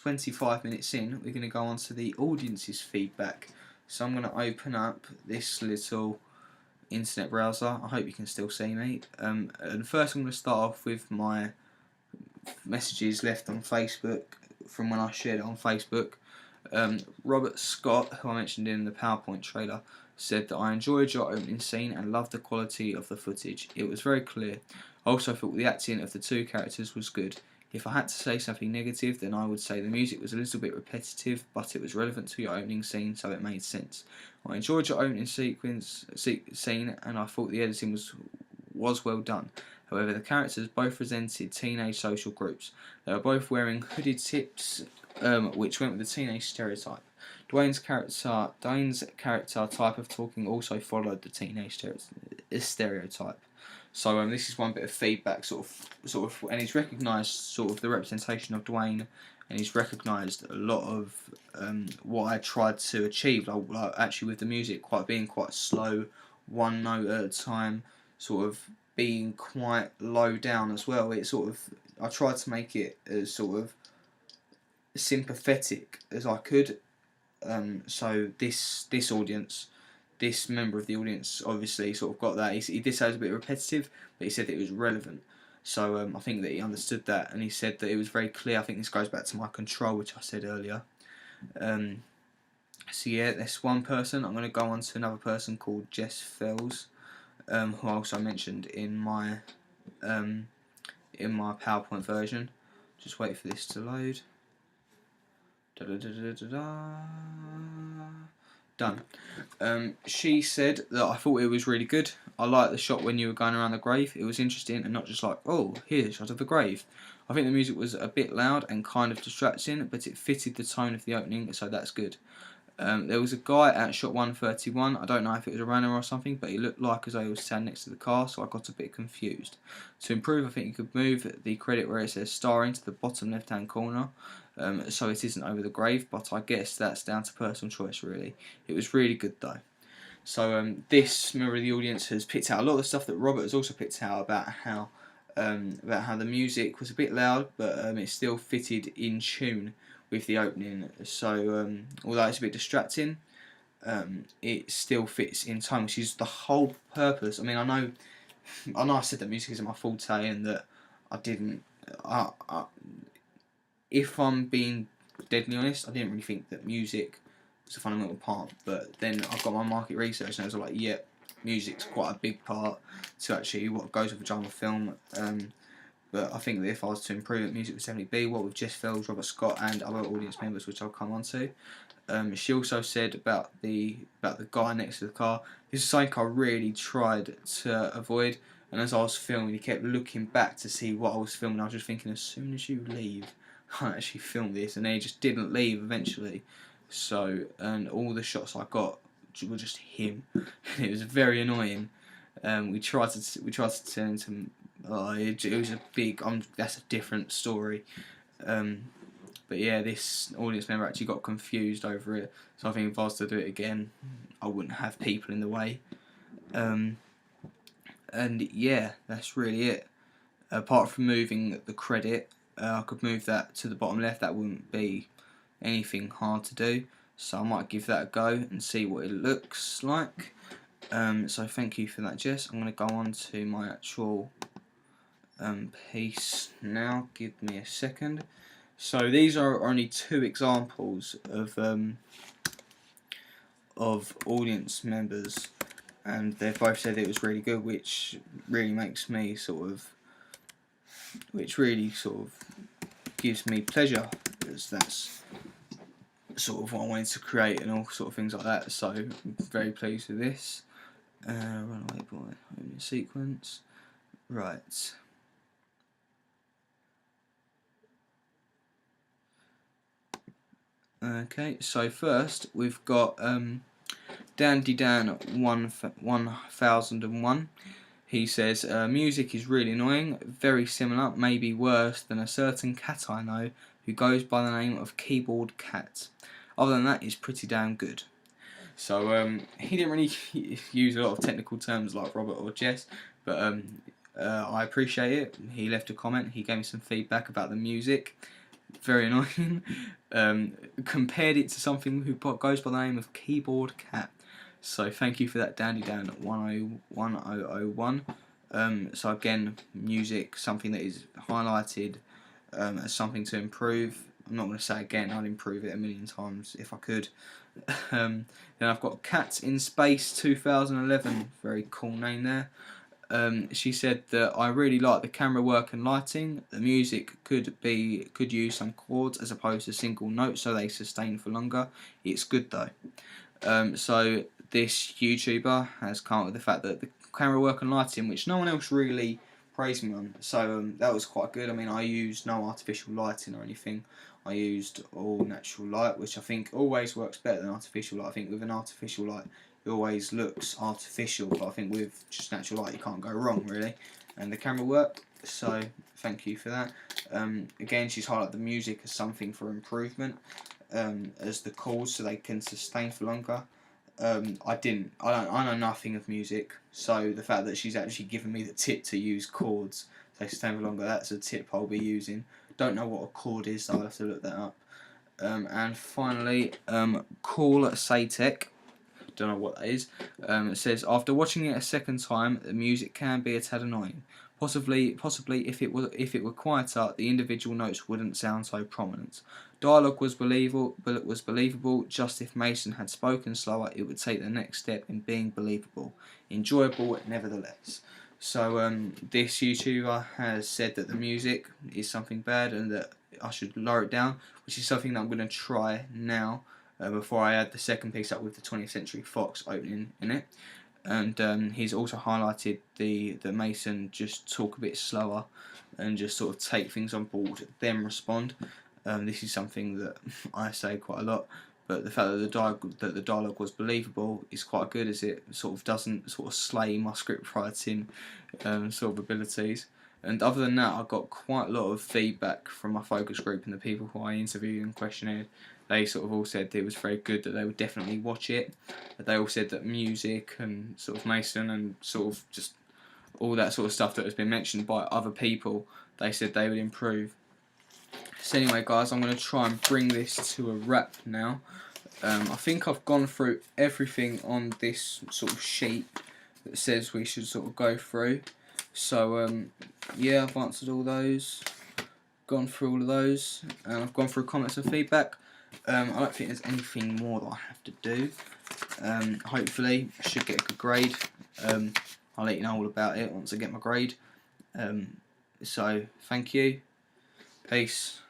25 minutes in, we're going to go on to the audience's feedback. So I'm going to open up this little internet browser. I hope you can still see me. And first I'm going to start off with my messages left on Facebook from when I shared it on Facebook. Robert Scott, who I mentioned in the PowerPoint trailer, said that I enjoyed your opening scene and loved the quality of the footage. It was very clear. I also thought the acting of the two characters was good. If I had to say something negative, then I would say the music was a little bit repetitive, but it was relevant to your opening scene, so it made sense. I enjoyed your opening scene, and I thought the editing was well done. However, the characters both presented teenage social groups. They were both wearing hooded tips, which went with the teenage stereotype. Dwayne's character type of talking also followed the teenage stereotype. So this is one bit of feedback, sort of, and he's recognised sort of the representation of Dwayne, and he's recognised a lot of what I tried to achieve, like actually with the music being quite slow, one note at a time, sort of being quite low down as well. I tried to make it as sort of sympathetic as I could. So this member of the audience obviously sort of got that. He did say it was a bit repetitive, but he said that it was relevant. So I think that he understood that, and he said that it was very clear. I think this goes back to my control, which I said earlier. So yeah, that's one person. I'm going to go on to another person called Jess Fells, who I also mentioned in my PowerPoint version. Just wait for this to load. Done. She said that I thought it was really good. I liked the shot when you were going around the grave. It was interesting and not just like, oh, here's a shot of the grave. I think the music was a bit loud and kind of distracting, but it fitted the tone of the opening, so that's good. There was a guy at shot 131. I don't know if it was a runner or something, but he looked like as though he was standing next to the car, so I got a bit confused. To improve, I think you could move the credit where it says starring to the bottom left-hand corner, so it isn't over the grave, but I guess that's down to personal choice, really. It was really good, though. So this member of the audience has picked out a lot of the stuff that Robert has also picked out about how the music was a bit loud, but it still fitted in tune with the opening. So although it's a bit distracting, it still fits in time, which is the whole purpose. I mean, I know I said that music isn't my forte, and that I didn't. If I'm being deadly honest, I didn't really think that music was a fundamental part. But then I got my market research, and I was like, yeah, music's quite a big part to actually what goes with a genre film. But I think that if I was to improve it, music would definitely be what with Jess Fells, Robert Scott, and other audience members, which I'll come on to. She also said about the guy next to the car. This is something I really tried to avoid, and as I was filming, he kept looking back to see what I was filming. I was just thinking, as soon as you leave, I can't actually film this, and he just didn't leave eventually. So, and all the shots I got were just him. It was very annoying. We tried to turn into. It was a big. That's a different story. But yeah, this audience member actually got confused over it. So I think if I was to do it again, I wouldn't have people in the way. And yeah, that's really it. Apart from moving the credit, I could move that to the bottom left. That wouldn't be anything hard to do. So I might give that a go and see what it looks like. So thank you for that, Jess. I'm going to go on to my actual piece now. Give me a second. So these are only two examples of audience members, and they've both said it was really good, which really makes me which really gives me pleasure, because that's sort of what I wanted to create and all sort of things like that. So I'm very pleased with this. Runaway Boy, opening sequence. Right. Okay, so first we've got Dandy Dan 1001. He says, music is really annoying, very similar, maybe worse than a certain cat I know who goes by the name of Keyboard Cat. Other than that, it's pretty damn good. So he didn't really use a lot of technical terms like Robert or Jess, but I appreciate it. He left a comment, he gave me some feedback about the music. very annoying. Compared it to something who goes by the name of Keyboard Cat. So thank you for that, Dandy Dan 101001. So again, music, something that is highlighted as something to improve. I'm not going to say again, I'd improve it a million times if I could. Then I've got Cats in Space 2011, very cool name there. She said that I really like the camera work and lighting. The music could use some chords as opposed to single notes, so they sustain for longer. It's good though. So this YouTuber has come up with the fact that the camera work and lighting, which no one else really praised me on, so that was quite good. I mean, I used no artificial lighting or anything. I used all natural light, which I think always works better than artificial light. I think with an artificial light, it always looks artificial, but I think with just natural light, you can't go wrong really. And the camera worked, so thank you for that. Again, she's highlighted the music as something for improvement, as the chords so they can sustain for longer. I know nothing of music, so the fact that she's actually given me the tip to use chords so they sustain for longer, that's a tip I'll be using. Don't know what a chord is, so I'll have to look that up. And finally, Call Saytech. Don't know what that is. It says, after watching it a second time, the music can be a tad annoying. Possibly, if it were quieter, the individual notes wouldn't sound so prominent. Dialogue was believable, but it was believable. Just if Mason had spoken slower, it would take the next step in being believable. Enjoyable, nevertheless. So this YouTuber has said that the music is something bad and that I should lower it down, which is something that I'm going to try now. Before I add the second piece up with the 20th Century Fox opening in it. And he's also highlighted the Mason just talk a bit slower and just sort of take things on board, then respond. This is something that I say quite a lot, but the fact that the dialogue was believable is quite good, as it sort of doesn't sort of slay my script writing sort of abilities. And other than that, I got quite a lot of feedback from my focus group and the people who I interviewed and questionnaire. They sort of all said it was very good, that they would definitely watch it. But they all said that music and sort of Mason and sort of just all that sort of stuff that has been mentioned by other people, they said they would improve. So anyway guys, I'm going to try and bring this to a wrap now. I think I've gone through everything on this sort of sheet that says we should sort of go through. So yeah, I've answered all those, gone through all of those, and I've gone through comments and feedback. I don't think there's anything more that I have to do. Hopefully I should get a good grade. I'll let you know all about it once I get my grade. So thank you, peace.